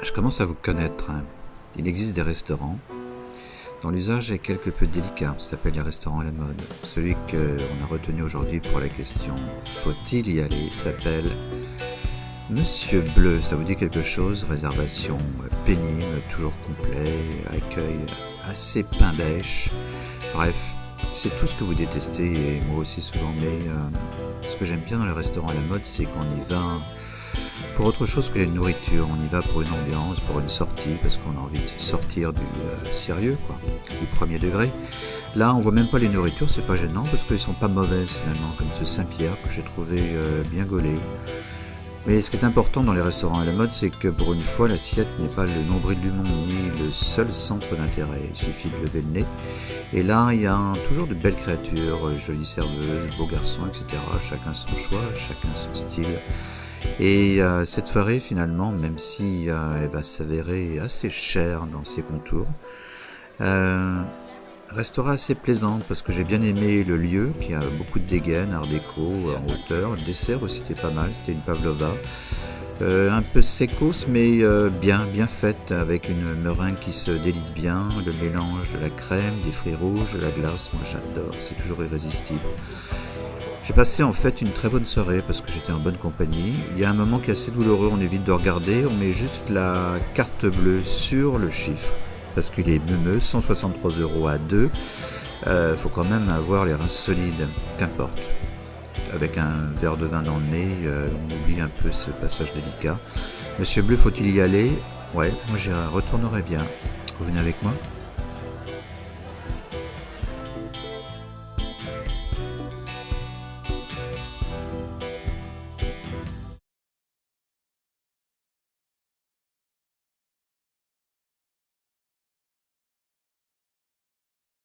Je commence à vous connaître. Il existe des restaurants dont l'usage est quelque peu délicat. Ça s'appelle les restaurants à la mode. Celui qu'on a retenu aujourd'hui pour la question faut-il y aller s'appelle Monsieur Bleu. Ça vous dit quelque chose? Réservation pénible, toujours complet, accueil assez pain bêche. Bref, c'est tout ce que vous détestez et moi aussi souvent. Mais ce que j'aime bien dans les restaurants à la mode, c'est qu'on y va pour autre chose que la nourriture. On y va pour une ambiance, pour une sortie, parce qu'on a envie de sortir du sérieux, quoi, du premier degré. Là, on voit même pas les nourritures, c'est pas gênant, parce qu'elles sont pas mauvaises finalement, comme ce Saint-Pierre que j'ai trouvé bien gaulé. Mais ce qui est important dans les restaurants à la mode, c'est que pour une fois, l'assiette n'est pas le nombril du monde, ni le seul centre d'intérêt. Il suffit de lever le nez. Et là, il y a toujours de belles créatures, jolies serveuses, beaux garçons, etc. Chacun son choix, chacun son style. Et cette soirée, finalement, même si elle va s'avérer assez chère dans ses contours, restera assez plaisante parce que j'ai bien aimé le lieu qui a beaucoup de dégaine, art déco, en hauteur. Le dessert aussi était pas mal, c'était une pavlova. Un peu sécos mais bien faite, avec une meringue qui se délite bien, le mélange de la crème, des fruits rouges, de la glace, moi j'adore, c'est toujours irrésistible. J'ai passé en fait une très bonne soirée parce que j'étais en bonne compagnie. Il y a un moment qui est assez douloureux, on évite de regarder, on met juste la carte bleue sur le chiffre parce qu'il est meumeux, 163 € à 2. Faut quand même avoir les reins solides, qu'importe. Avec un verre de vin dans le nez, on oublie un peu ce passage délicat. Monsieur Bleu, faut-il y aller? Ouais, moi j'y retournerai bien. Vous venez avec moi?